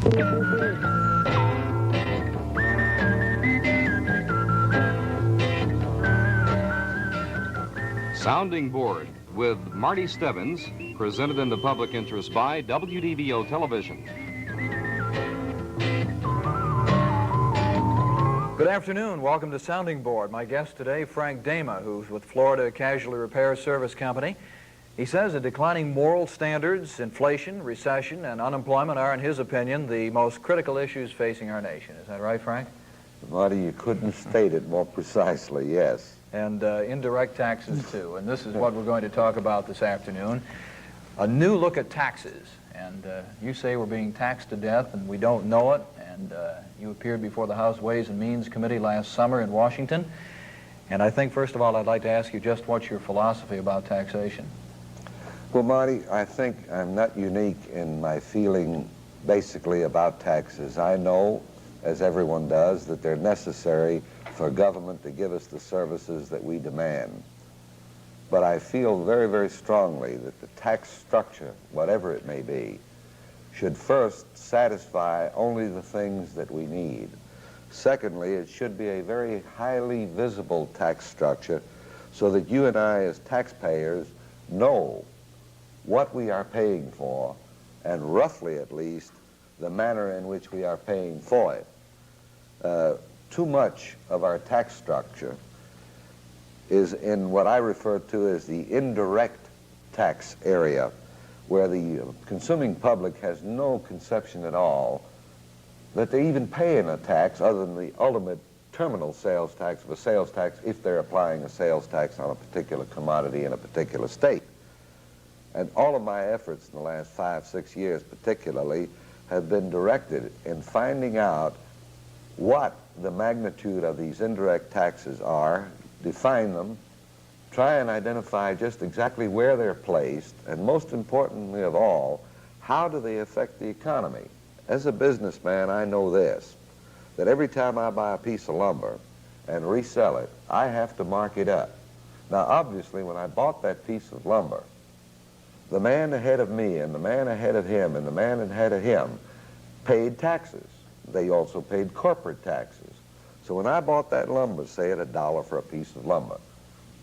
Sounding Board with Marty Stevins, presented in the public interest by WBDO Television. Good afternoon. Welcome to Sounding Board. My guest today, Frank Dama, who's with Florida Casualty Repair Service Company. He says that declining moral standards, inflation, recession, and unemployment are, in his opinion, the most critical issues facing our nation. Is that right, Frank? Marty, you couldn't state it more precisely, yes. And indirect taxes, too. And this is what we're going to talk about this afternoon. A new look at taxes. And you say we're being taxed to death, and we don't know it. And you appeared before the House Ways and Means Committee last summer in Washington. And I think, first of all, I'd like to ask you just what's your philosophy about taxation? Well, Marty, I think I'm not unique in my feeling basically about taxes. I know, as everyone does, that they're necessary for government to give us the services that we demand. But I feel very, very strongly that the tax structure, whatever it may be, should first satisfy only the things that we need. Secondly, it should be a very highly visible tax structure so that you and I as taxpayers know what we are paying for, and roughly at least the manner in which we are paying for it. Too much of our tax structure is in what I refer to as the indirect tax area, where the consuming public has no conception at all that they even pay in a tax other than the ultimate terminal sales tax of a sales tax if they're applying a sales tax on a particular commodity in a particular state. And all of my efforts in the last 5, 6 years particularly have been directed in finding out what the magnitude of these indirect taxes are, define them, try and identify just exactly where they're placed, and most importantly of all, how do they affect the economy? As a businessman, I know this, that every time I buy a piece of lumber and resell it, I have to mark it up. Now, obviously, when I bought that piece of lumber, the man ahead of me and the man ahead of him and the man ahead of him paid taxes. They also paid corporate taxes. So when I bought that lumber, say at $1 for a piece of lumber,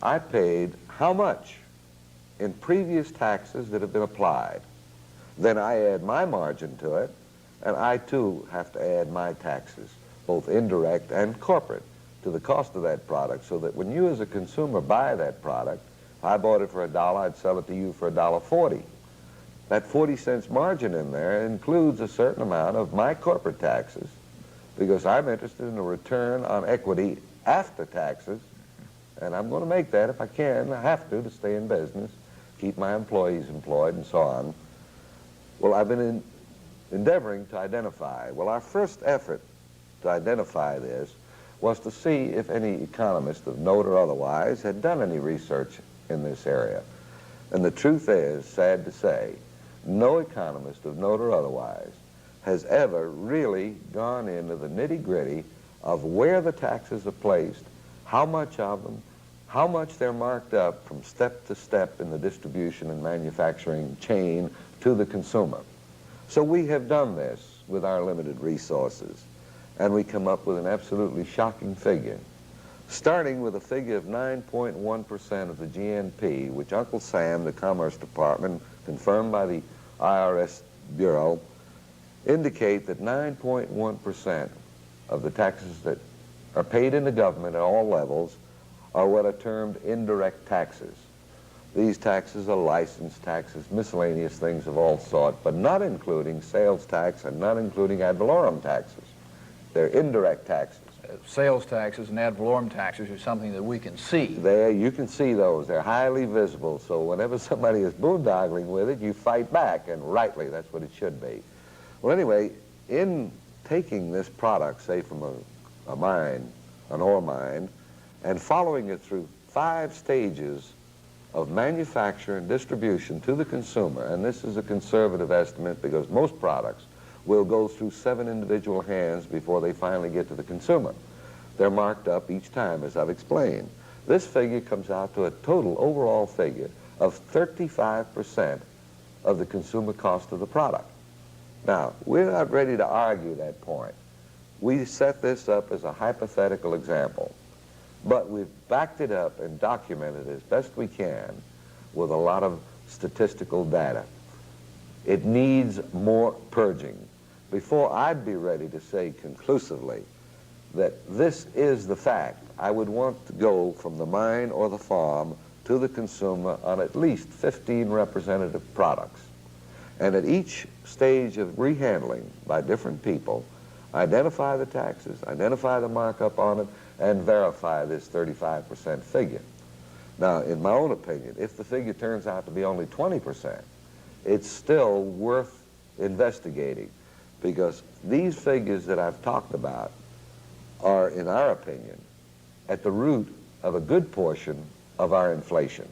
I paid how much in previous taxes that have been applied. Then I add my margin to it, and I too have to add my taxes, both indirect and corporate, to the cost of that product, so that when you as a consumer buy that product, if I bought it for $1, I'd sell it to you for $1.40. That 40 cents margin in there includes a certain amount of my corporate taxes, because I'm interested in a return on equity after taxes, and I'm going to make that if I can. I have to stay in business, keep my employees employed, and so on. Well, I've been endeavoring to identify. Well, our first effort to identify this was to see if any economist of note or otherwise had done any research in this area. And the truth is, sad to say, no economist of note or otherwise has ever really gone into the nitty-gritty of where the taxes are placed, how much of them, how much they're marked up from step to step in the distribution and manufacturing chain to the consumer. So we have done this with our limited resources, and we come up with an absolutely shocking figure, starting with a figure of 9.1% of the GNP, which Uncle Sam, the Commerce Department, confirmed by the IRS Bureau, indicate that 9.1% of the taxes that are paid into government at all levels are what are termed indirect taxes. These taxes are license taxes, miscellaneous things of all sorts, but not including sales tax and not including ad valorem taxes. They're indirect taxes. Sales taxes and ad valorem taxes are something that we can see. There, you can see those. They're highly visible, so whenever somebody is boondoggling with it, you fight back, and rightly, that's what it should be. Well, anyway, in taking this product, say from a mine, an ore mine, and following it through 5 stages of manufacture and distribution to the consumer, and this is a conservative estimate because most products will go through 7 individual hands before they finally get to the consumer. They're marked up each time, as I've explained. This figure comes out to a total overall figure of 35% of the consumer cost of the product. Now, we're not ready to argue that point. We set this up as a hypothetical example, but we've backed it up and documented as best we can with a lot of statistical data. It needs more purging. Before I'd be ready to say conclusively that this is the fact, I would want to go from the mine or the farm to the consumer on at least 15 representative products. And at each stage of rehandling by different people, identify the taxes, identify the markup on it, and verify this 35% figure. Now, in my own opinion, if the figure turns out to be only 20%, it's still worth investigating, because these figures that I've talked about are, in our opinion, at the root of a good portion of our inflation.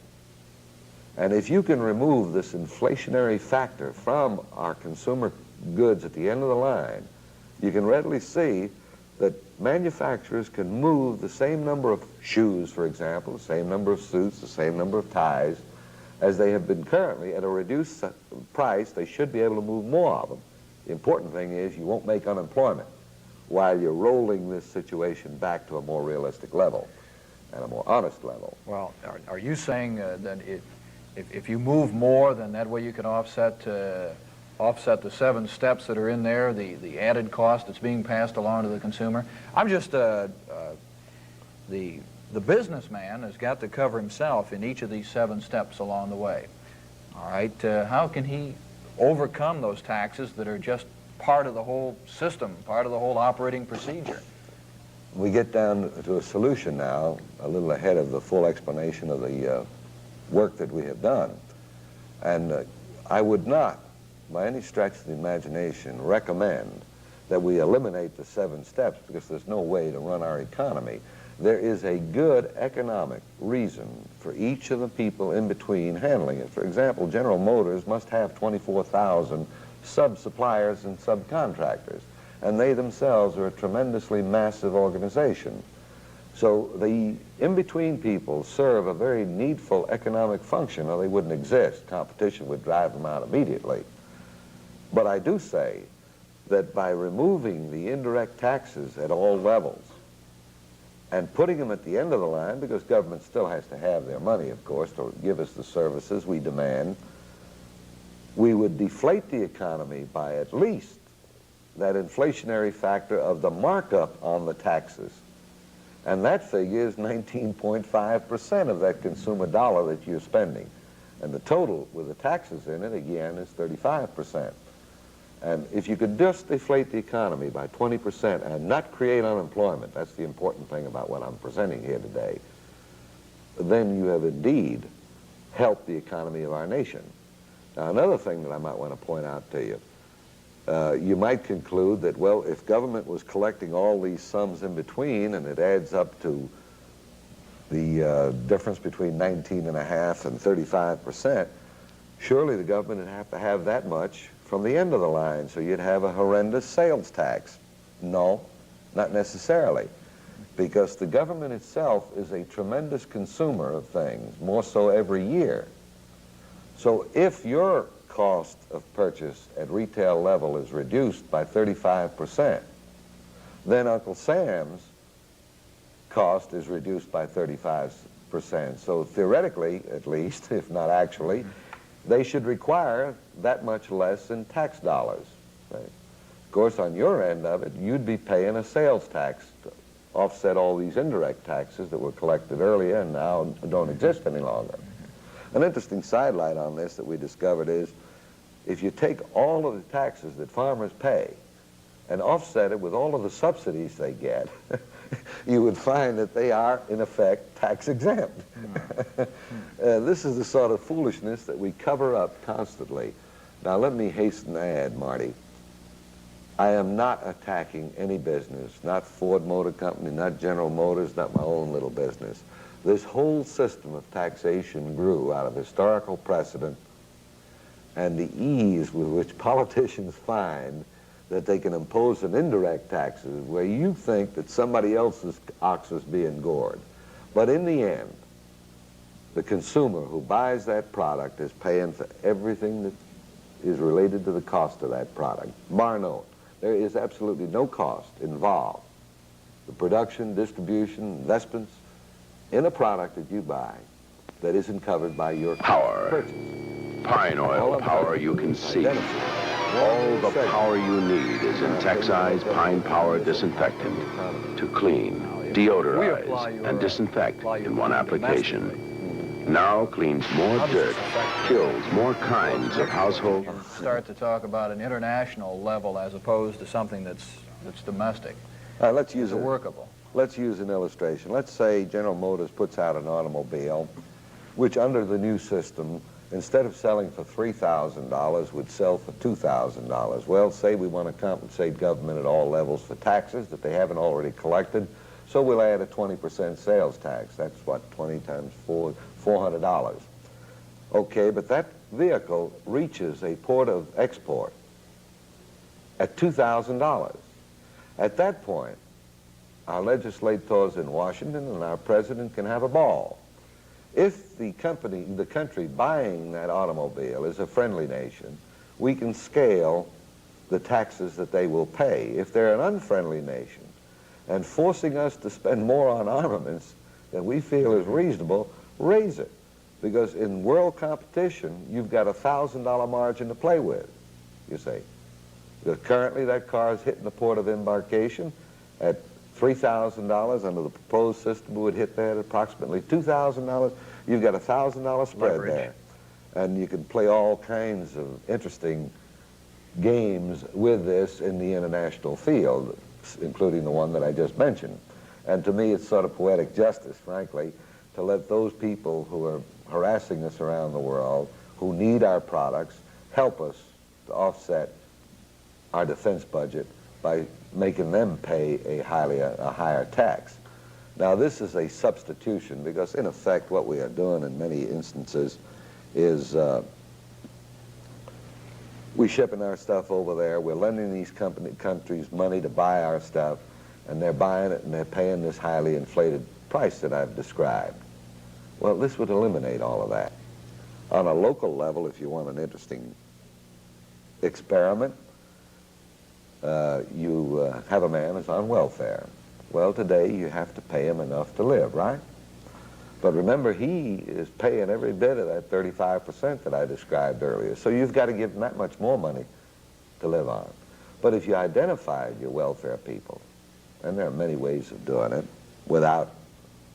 And if you can remove this inflationary factor from our consumer goods at the end of the line, you can readily see that manufacturers can move the same number of shoes, for example, the same number of suits, the same number of ties, as they have been currently at a reduced price. They should be able to move more of them. The important thing is you won't make unemployment while you're rolling this situation back to a more realistic level and a more honest level. Well, are you saying that if you move more, then that way you can offset the 7 steps that are in there, the added cost that's being passed along to the consumer? I'm just, the businessman has got to cover himself in each of these 7 steps along the way. All right, how can he overcome those taxes that are just part of the whole system, part of the whole operating procedure? We get down to a solution now, a little ahead of the full explanation of the work that we have done. And I would not, by any stretch of the imagination, recommend that we eliminate the 7 steps, because there's no way to run our economy. There is a good economic reason for each of the people in between handling it. For example, General Motors must have 24,000 sub-suppliers and subcontractors, and they themselves are a tremendously massive organization. So the in-between people serve a very needful economic function, or they wouldn't exist. Competition would drive them out immediately. But I do say that by removing the indirect taxes at all levels and putting them at the end of the line, because government still has to have their money, of course, to give us the services we demand, we would deflate the economy by at least that inflationary factor of the markup on the taxes. And that figure is 19.5% of that consumer dollar that you're spending. And the total with the taxes in it, again, is 35%. And if you could just deflate the economy by 20% and not create unemployment, that's the important thing about what I'm presenting here today, then you have indeed helped the economy of our nation. Now, another thing that I might want to point out to you, you might conclude that, well, if government was collecting all these sums in between and it adds up to the difference between 19.5% and 35%, surely the government would have to have that much from the end of the line, so you'd have a horrendous sales tax. No, not necessarily, because the government itself is a tremendous consumer of things, more so every year. So if your cost of purchase at retail level is reduced by 35%, then Uncle Sam's cost is reduced by 35%. So theoretically, at least, if not actually, they should require that much less in tax dollars. Right? Of course, on your end of it, you'd be paying a sales tax to offset all these indirect taxes that were collected earlier and now don't exist any longer. An interesting sidelight on this that we discovered is, if you take all of the taxes that farmers pay and offset it with all of the subsidies they get, you would find that they are, in effect, tax exempt. This is the sort of foolishness that we cover up constantly. Now, let me hasten to add, Marty, I am not attacking any business, not Ford Motor Company, not General Motors, not my own little business. This whole system of taxation grew out of historical precedent and the ease with which politicians find that they can impose an indirect taxes where you think that somebody else's ox is being gored. But in the end, the consumer who buys that product is paying for everything that is related to the cost of that product, bar none. There is absolutely no cost involved. The production, distribution, investments in a product that you buy that isn't covered by your purchase. Pine oil power you can see. All the power you need is in Texai's Pine Power Disinfectant to clean, deodorize, and disinfect in one application. Now cleans more dirt, kills more kinds of household. Start to talk about an international level as opposed to something that's domestic. Let's use workable. Let's use an illustration. Let's say General Motors puts out an automobile, which under the new system, instead of selling for $3,000, would sell for $2,000. Well, say we want to compensate government at all levels for taxes that they haven't already collected, so we'll add a 20% sales tax. That's what, 20 times 4, $400. Okay, but that vehicle reaches a port of export at $2,000. At that point, our legislators in Washington and our president can have a ball. If the country buying that automobile is a friendly nation, we can scale the taxes that they will pay. If they're an unfriendly nation and forcing us to spend more on armaments than we feel is reasonable, raise it. Because in world competition, you've got a $1,000 margin to play with, you see. Because currently that car is hitting the port of embarkation at $3,000. Under the proposed system, we would hit that at approximately $2,000. You've got a $1,000 spread Leverage there. And you can play all kinds of interesting games with this in the international field, including the one that I just mentioned. And to me, it's sort of poetic justice, frankly, to let those people who are harassing us around the world, who need our products, help us to offset our defense budget by making them pay a higher tax. Now, this is a substitution because, in effect, what we are doing in many instances is we're shipping our stuff over there, we're lending these countries money to buy our stuff, and they're buying it and they're paying this highly inflated price that I've described. Well, this would eliminate all of that. On a local level, if you want an interesting experiment, you have a man who's on welfare. Well, today you have to pay him enough to live, right? But remember, he is paying every bit of that 35% that I described earlier. So you've got to give him that much more money to live on. But if you identified your welfare people, and there are many ways of doing it without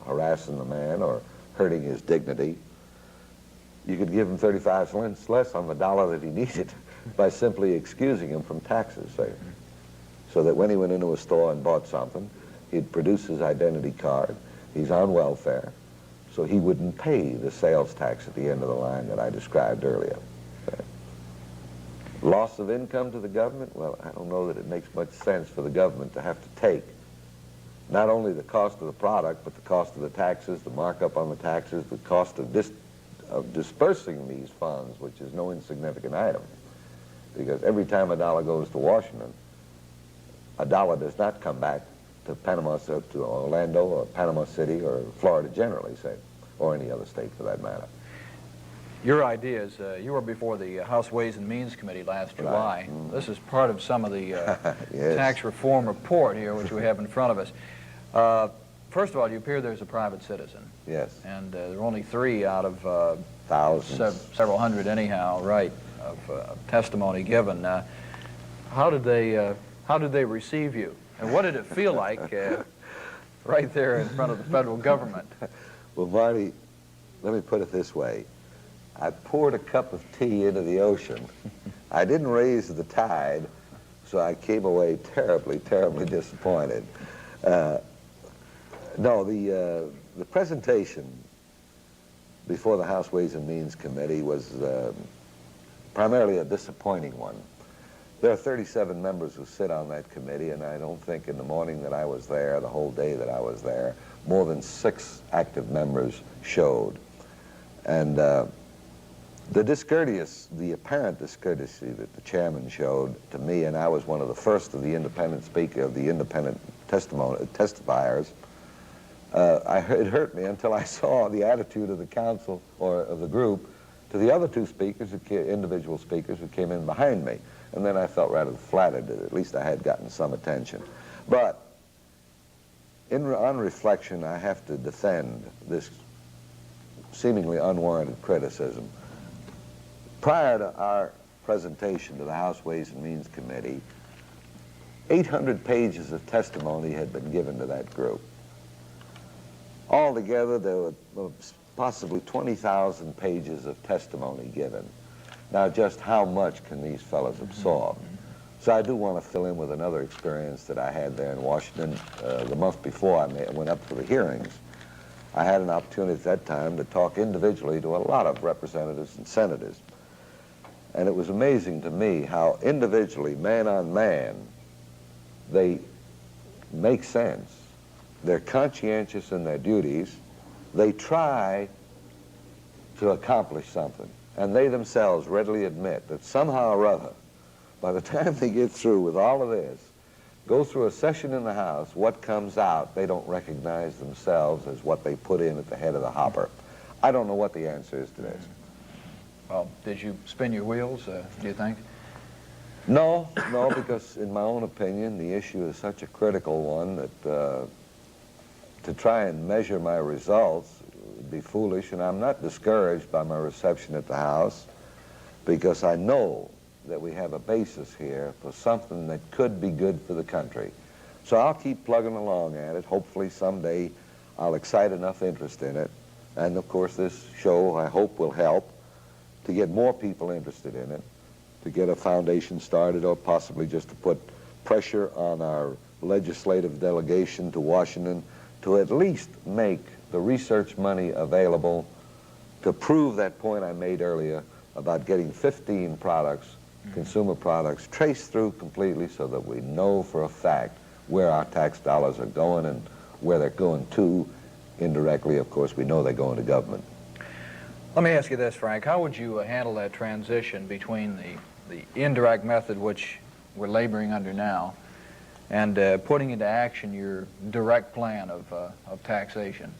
harassing the man or hurting his dignity, you could give him 35 cents less on the dollar that he needed by simply excusing him from taxes, say. So that when he went into a store and bought something, he'd produce his identity card, he's on welfare, so he wouldn't pay the sales tax at the end of the line that I described earlier. Loss of income to the government? Well, I don't know that it makes much sense for the government to have to take not only the cost of the product, but the cost of the taxes, the markup on the taxes, the cost of dispersing these funds, which is no insignificant item. Because every time a dollar goes to Washington, a dollar does not come back to Panama, to Orlando or Panama City or Florida generally, say, or any other state for that matter. Your ideas, you were before the House Ways and Means Committee last July. Mm. This is part of some of the Yes. tax reform report here, which we have in front of us. First of all, you appear there as a private citizen. Yes. And there are only 3 out of Thousands. several hundred anyhow, right, of testimony given. How did they receive you? And what did it feel like right there in front of the federal government? Well, Marty, let me put it this way. I poured a cup of tea into the ocean. I didn't raise the tide, so I came away terribly, terribly disappointed. No, the presentation before the House Ways and Means Committee was primarily a disappointing one. There are 37 members who sit on that committee, and I don't think in the morning that I was there, the whole day that I was there, more than 6 active members showed. And the apparent discourtesy that the chairman showed to me, and I was one of the first of the independent testifiers, it hurt me until I saw the attitude of the council or of the group to the other two speakers, individual speakers who came in behind me. And then I felt rather flattered that at least I had gotten some attention. But on reflection, I have to defend this seemingly unwarranted criticism. Prior to our presentation to the House Ways and Means Committee, 800 pages of testimony had been given to that group. Altogether, there were possibly 20,000 pages of testimony given. Now, just how much can these fellows absorb? So I do want to fill in with another experience that I had there in Washington the month before I went up for the hearings. I had an opportunity at that time to talk individually to a lot of representatives and senators. And it was amazing to me how individually, man on man, they make sense. They're conscientious in their duties. They try to accomplish something. And they themselves readily admit that somehow or other, by the time they get through with all of this, go through a session in the House, what comes out, they don't recognize themselves as what they put in at the head of the hopper. I don't know what the answer is to this. Well, did you spin your wheels, do you think? No, because in my own opinion, the issue is such a critical one that to try and measure my results would be foolish, and I'm not discouraged by my reception at the House, because I know that we have a basis here for something that could be good for the country. So I'll keep plugging along at it. Hopefully someday I'll excite enough interest in it. And of course this show, I hope, will help to get more people interested in it, to get a foundation started, or possibly just to put pressure on our legislative delegation to Washington to at least make the research money available to prove that point I made earlier about getting 15 products, consumer products, traced through completely so that we know for a fact where our tax dollars are going and where they're going to. Indirectly, of course, we know they're going to government. Let me ask you this, Frank. How would you handle that transition between the indirect method, which we're laboring under now, and putting into action your direct plan of taxation?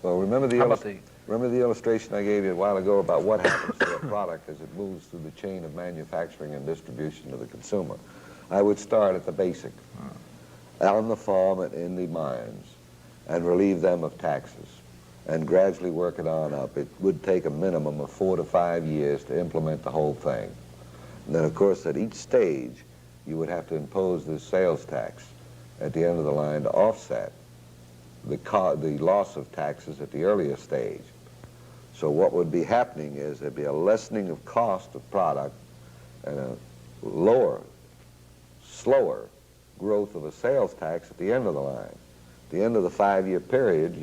Well, remember the illustration I gave you a while ago about what happens to a product as it moves through the chain of manufacturing and distribution to the consumer? I would start at the basic, on the farm and in the mines, and relieve them of taxes, and gradually work it on up. It would take a minimum of 4 to 5 years to implement the whole thing. And then, of course, at each stage, you would have to impose this sales tax at the end of the line to offset the loss of taxes at the earlier stage. So what would be happening is there'd be a lessening of cost of product and a slower growth of a sales tax at the end of the line. At the end of the 5-year period,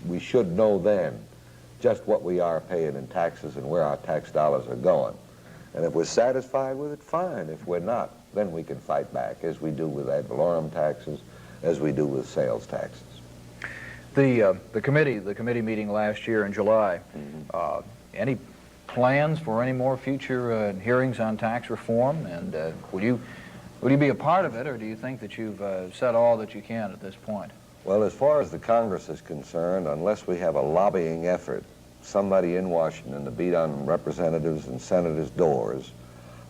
we should know then just what we are paying in taxes and where our tax dollars are going. And if we're satisfied with it, fine. If we're not, then we can fight back, as we do with ad valorem taxes, as we do with sales taxes. The committee meeting last year in July, any plans for any more future hearings on tax reform? And would you be a part of it, or do you think that you've said all that you can at this point? Well, as far as the Congress is concerned, unless we have a lobbying effort, somebody in Washington to beat on representatives and senators' doors,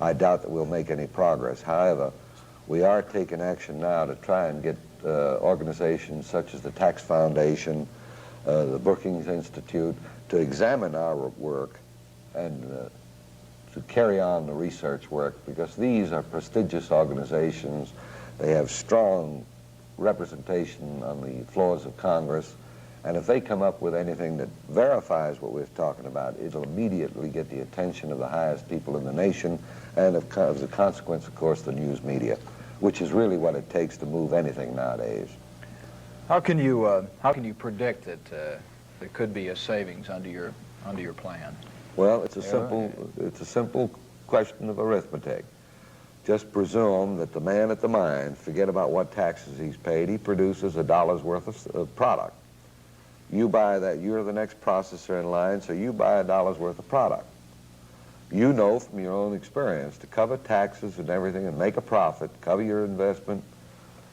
I doubt that we'll make any progress. However, we are taking action now to try and get organizations such as the Tax Foundation, the Brookings Institute, to examine our work and to carry on the research work, because these are prestigious organizations. They have strong representation on the floors of Congress, and if they come up with anything that verifies what we're talking about, it'll immediately get the attention of the highest people in the nation, and as a consequence, of course, the news media, which is really what it takes to move anything nowadays. How can you predict that there could be a savings under your plan? Well, it's a simple question of arithmetic. Just presume that the man at the mine, forget about what taxes he's paid, he produces $1 worth of product. You buy that, you're the next processor in line, so you buy $1 worth of product. You know from your own experience to cover taxes and everything and make a profit, cover your investment,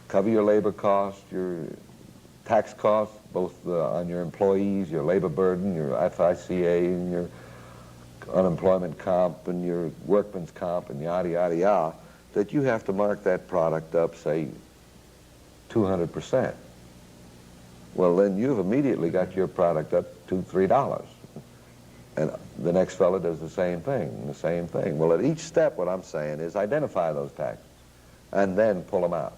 cover your labor costs, your tax costs, both on your employees, your labor burden, your FICA, and your unemployment comp and your workman's comp and yada, yada, yada, that you have to mark that product up, say, 200%. Well, then you've immediately got your product up $2, $3. And the next fellow does the same thing, the same thing. Well, at each step, what I'm saying is identify those taxes and then pull them out.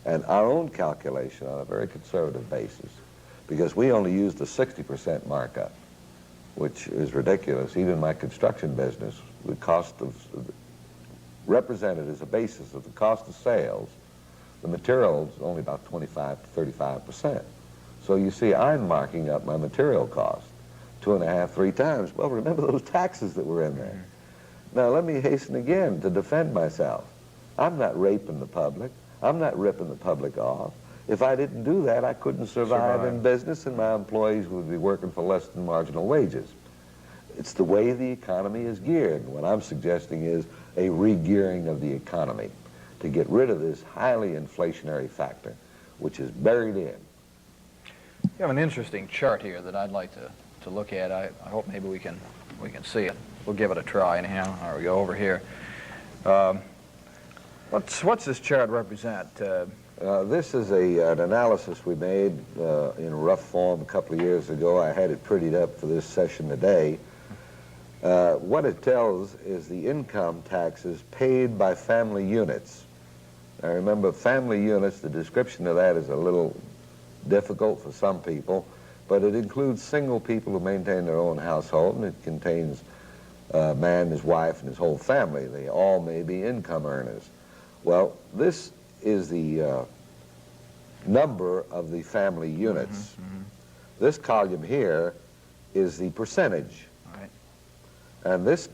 And our own calculation on a very conservative basis, because we only use the 60% markup, which is ridiculous. Even my construction business, the cost of, represented as a basis of the cost of sales, the material is only about 25 to 35%. So you see, I'm marking up my material cost 2.5, 3 times. Well, remember those taxes that were in there. Now, let me hasten again to defend myself. I'm not raping the public. I'm not ripping the public off. If I didn't do that, I couldn't survive in business, and my employees would be working for less than marginal wages. It's the way the economy is geared. What I'm suggesting is a re-gearing of the economy to get rid of this highly inflationary factor, which is buried in. You have an interesting chart here that I'd like to look at. I hope maybe we can see it. We'll give it a try anyhow. There we go, over here. What's this chart represent? This is an analysis we made in rough form a couple of years ago. I had it prettied up for this session today. What it tells is the income taxes paid by family units. Now remember, family units, the description of that is a little difficult for some people, but it includes single people who maintain their own household, and it contains a man, his wife, and his whole family. They all may be income earners. Well, this is the number of the family units. This column here is the percentage. And this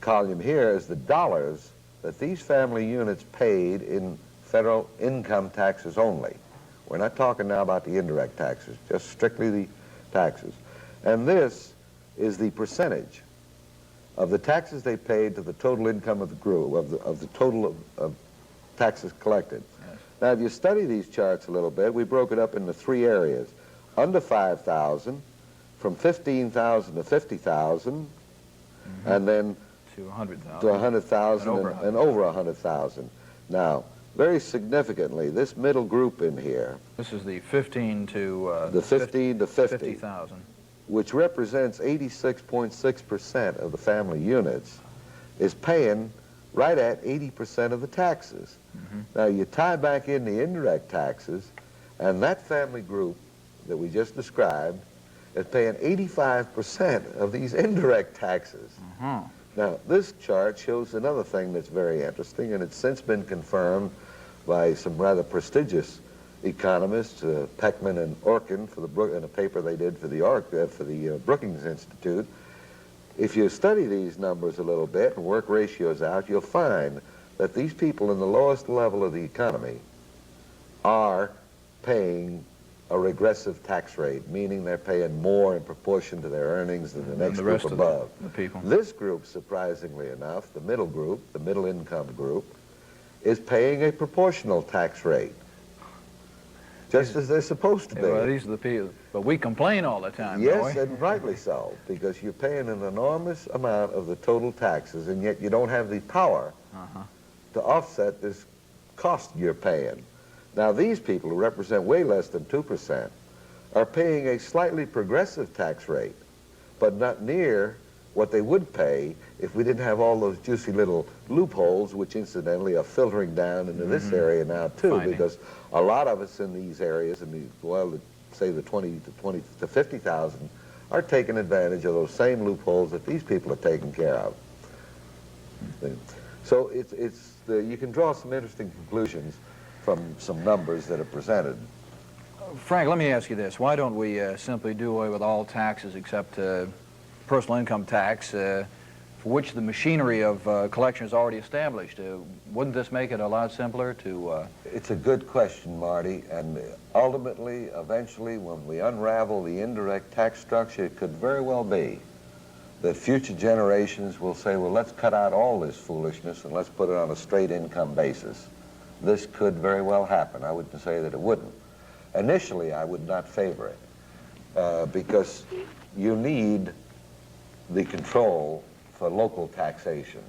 column here is the dollars that these family units paid in federal income taxes only. We're not talking now about the indirect taxes, just strictly the taxes. And this is the percentage of the taxes they paid to the total income of the group, of the total of taxes collected. Yes. Now, if you study these charts a little bit, we broke it up into 3 areas. Under 5,000, from 15,000 to 50,000, and then to 100,000, to 100,000, and over 100,000. Now, very significantly, this middle group in here, this is the 15 to the 15 to 50,000, which represents 86.6% of the family units, is paying right at 80% of the taxes. Now, you tie back in the indirect taxes, and that family group that we just described is paying 85% of these indirect taxes. Now, this chart shows another thing that's very interesting, and it's since been confirmed by some rather prestigious economists, Peckman and Orkin, in a paper they did for the Brookings Institute. If you study these numbers a little bit and work ratios out, you'll find that these people in the lowest level of the economy are paying a regressive tax rate, meaning they're paying more in proportion to their earnings than the next group above. The people. This group, surprisingly enough, the middle group, the middle income group, is paying a proportional tax rate, just as they're supposed to be. Well, these are the people, but we complain all the time. Yes, and rightly so, because you're paying an enormous amount of the total taxes, and yet you don't have the power to offset this cost you're paying. Now, these people, who represent way less than 2%, are paying a slightly progressive tax rate, but not near what they would pay if we didn't have all those juicy little loopholes, which incidentally are filtering down into this area now, too, because a lot of us in these areas, say the 20 to 50,000, are taking advantage of those same loopholes that these people are taking care of. So you can draw some interesting conclusions from some numbers that are presented. Frank, let me ask you this. Why don't we simply do away with all taxes except personal income tax, for which the machinery of collection is already established? Wouldn't this make it a lot simpler to... It's a good question, Marty, and ultimately, eventually, when we unravel the indirect tax structure, it could very well be that future generations will say, well, let's cut out all this foolishness and let's put it on a straight income basis. This could very well happen. I wouldn't say that it wouldn't. Initially, I would not favor it because you need the control for local taxation.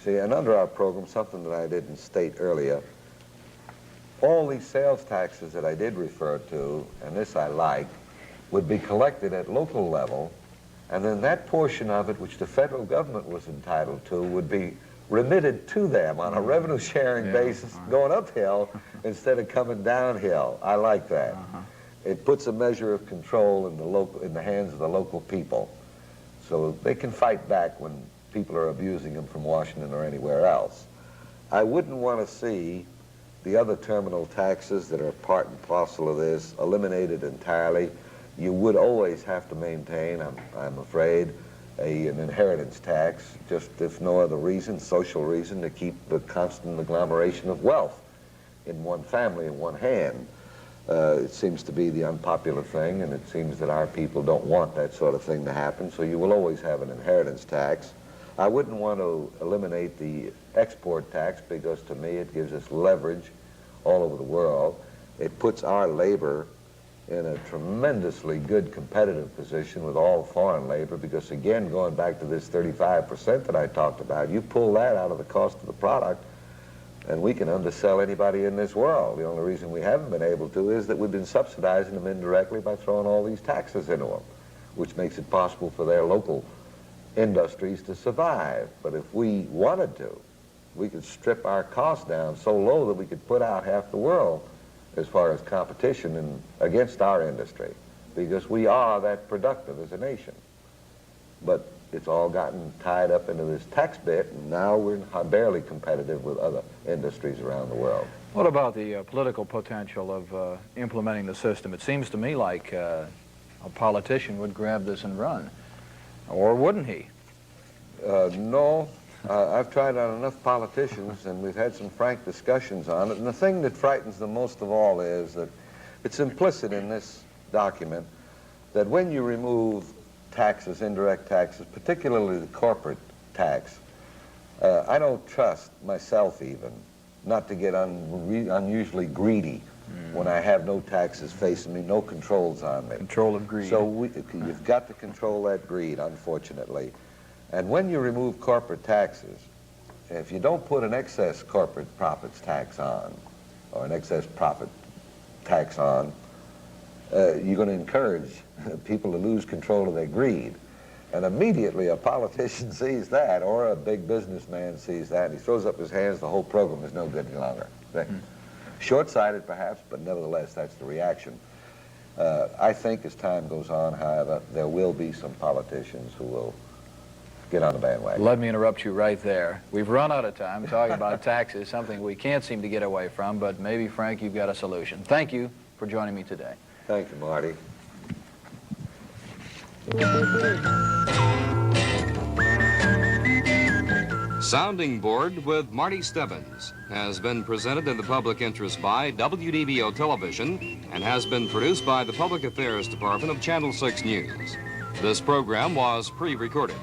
See, and under our program, something that I didn't state earlier, all these sales taxes that I did refer to, and this I like, would be collected at local level, and then that portion of it which the federal government was entitled to would be remitted to them on a revenue sharing basis, going uphill instead of coming downhill. I like that. It puts a measure of control in the hands of the local people, so they can fight back when people are abusing them from Washington or anywhere else. I wouldn't want to see the other terminal taxes that are part and parcel of this eliminated entirely. You would always have to maintain, I'm afraid, an inheritance tax, just if no other reason, social reason, to keep the constant agglomeration of wealth in one family, in one hand. It seems to be the unpopular thing, and it seems that our people don't want that sort of thing to happen, so you will always have an inheritance tax. I wouldn't want to eliminate the export tax because to me it gives us leverage all over the world. It puts our labor in a tremendously good competitive position with all foreign labor because, again, going back to this 35% that I talked about, you pull that out of the cost of the product and we can undersell anybody in this world. The only reason we haven't been able to is that we've been subsidizing them indirectly by throwing all these taxes into them, which makes it possible for their local industries to survive. But if we wanted to, we could strip our costs down so low that we could put out half the world as far as competition against our industry, because we are that productive as a nation. But it's all gotten tied up into this tax bit, and now we're barely competitive with other industries around the world. What about the political potential of implementing the system? It seems to me like a politician would grab this and run, or wouldn't he? No. I've tried on enough politicians, and we've had some frank discussions on it, and the thing that frightens them most of all is that it's implicit in this document that when you remove taxes, indirect taxes, particularly the corporate tax, I don't trust myself even not to get unusually greedy when I have no taxes facing me, no controls on me. Control of greed. So you've got to control that greed, unfortunately. And when you remove corporate taxes, if you don't put an excess corporate profits tax on, or an excess profit tax on, you're going to encourage people to lose control of their greed. And immediately a politician sees that, or a big businessman sees that, and he throws up his hands, the whole program is no good any longer. Short-sighted perhaps, but nevertheless that's the reaction. I think as time goes on, however, there will be some politicians who will get on the bandwagon. Let me interrupt you right there. We've run out of time talking about taxes, something we can't seem to get away from, but maybe, Frank, you've got a solution. Thank you for joining me today. Thank you, Marty. Sounding Board with Marty Stevins has been presented in the public interest by WBDO Television and has been produced by the Public Affairs Department of Channel 6 News. This program was pre-recorded.